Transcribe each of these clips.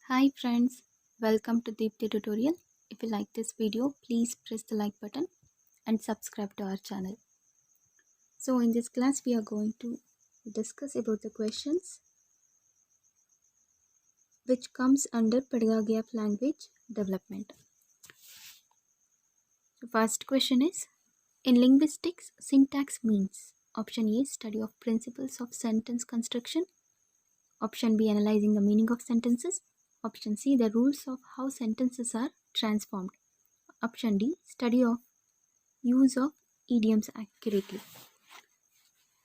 Hi friends, welcome to Deepthi tutorial. If you like this video, please press the like button and subscribe to our channel. So in this class we are going to discuss about the questions which comes under pedagogy of language development. The first question is, in linguistics, syntax means option A, study of principles of sentence construction, option B, analyzing the meaning of sentences, option C, the rules of how sentences are transformed, option D, study of use of idioms accurately.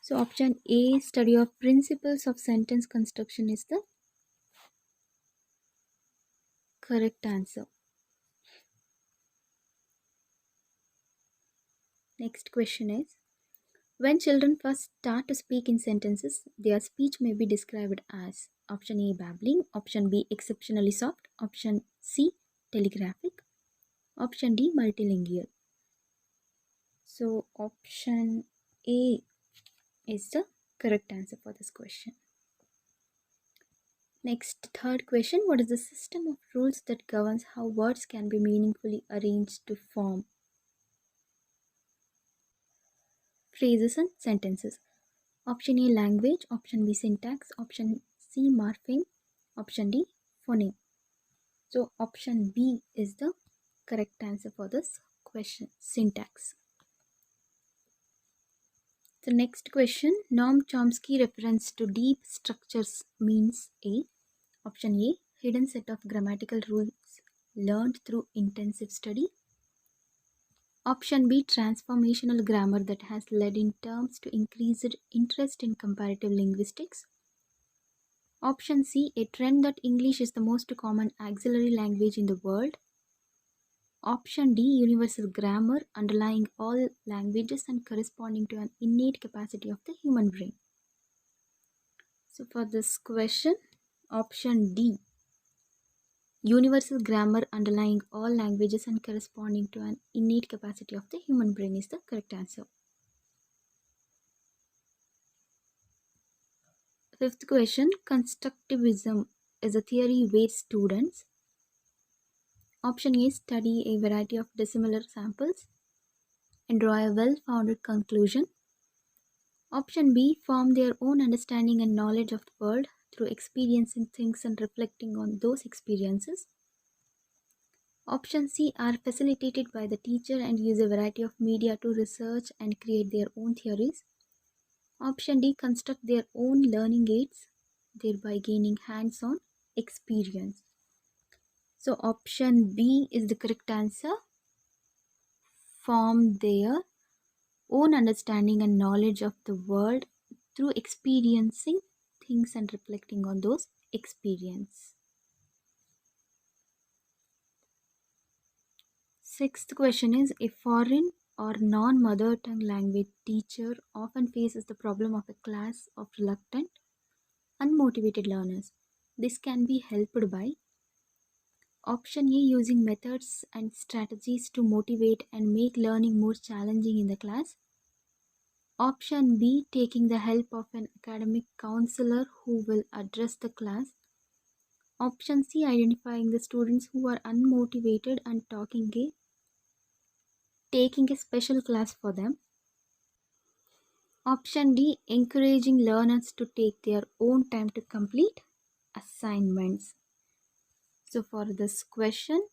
So option A, study of principles of sentence construction is the correct answer. Next question is, when children first start to speak in sentences, their speech may be described as option A, babbling, option B, exceptionally soft, option C, telegraphic, option D, multilingual. So option A is the correct answer for this question. Next, third question, what is the system of rules that governs how words can be meaningfully arranged to form phrases and sentences? Option A, language, option B, syntax, option C, morpheme, option D, phoneme. So option B is the correct answer for this question, syntax. The next question, Noam Chomsky reference to deep structures means A. Option A, hidden set of grammatical rules learned through intensive study. Option B, transformational grammar that has led in terms to increased interest in comparative linguistics. Option C, a trend that English is the most common auxiliary language in the world. Option D, universal grammar underlying all languages and corresponding to an innate capacity of the human brain. So for this question, option D, universal grammar underlying all languages and corresponding to an innate capacity of the human brain is the correct answer. Fifth question, constructivism is a theory where students, option A, study a variety of dissimilar samples and draw a well-founded conclusion. Option B, form their own understanding and knowledge of the world through experiencing things and reflecting on those experiences. Option C, are facilitated by the teacher and use a variety of media to research and create their own theories. Option D, construct their own learning aids, thereby gaining hands-on experience. So option B is the correct answer. Form their own understanding and knowledge of the world through experiencing things and reflecting on those experiences. Sixth question is, a foreign or non-mother tongue language teacher often faces the problem of a class of reluctant, unmotivated learners. This can be helped by option A, using methods and strategies to motivate and make learning more challenging in the class. Option B, taking the help of an academic counselor who will address the class. Option C, identifying the students who are unmotivated and taking a special class for them. Option D, encouraging learners to take their own time to complete assignments. So for this question,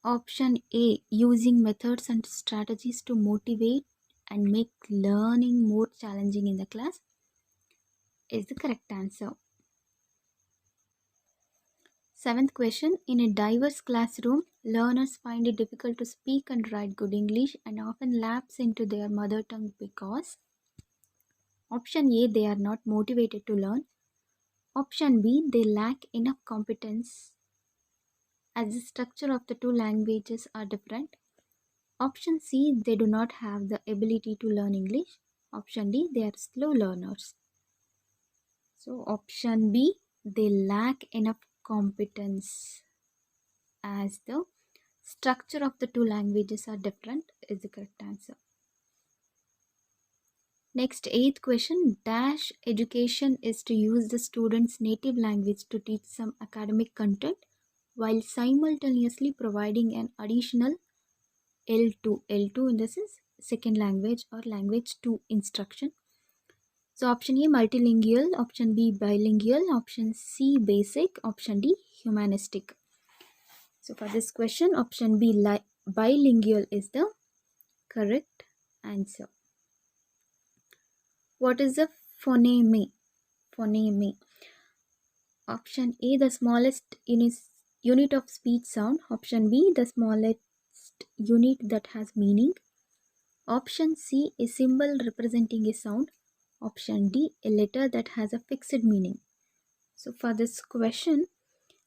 option A, using methods and strategies to motivate and make learning more challenging in the class is the correct answer. Seventh question, in a diverse classroom, learners find it difficult to speak and write good English and often lapse into their mother tongue because option A, they are not motivated to learn. Option B, they lack enough competence as the structure of the two languages are different. Option C, they do not have the ability to learn English. Option D, they are slow learners. So option B, they lack enough competence as the structure of the two languages are different is the correct answer. Next, eighth question. Dash education is to use the student's native language to teach some academic content while simultaneously providing an additional L2. L2 in the sense second language or language 2 instruction. So option A multilingual, option B bilingual, option C basic, option D humanistic. So for this question, option B bilingual is the correct answer. What is the phoneme? Phoneme. Option A, the smallest unit of speech sound. Option B, the smallest unit that has meaning. Option C, a symbol representing a sound. Option D, a letter that has a fixed meaning. So for this question,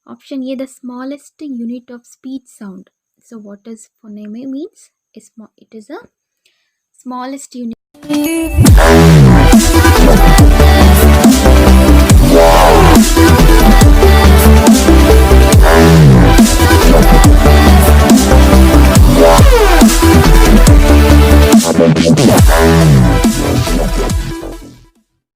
option A, the smallest unit of speech sound. So what does phoneme means? It is a smallest unit.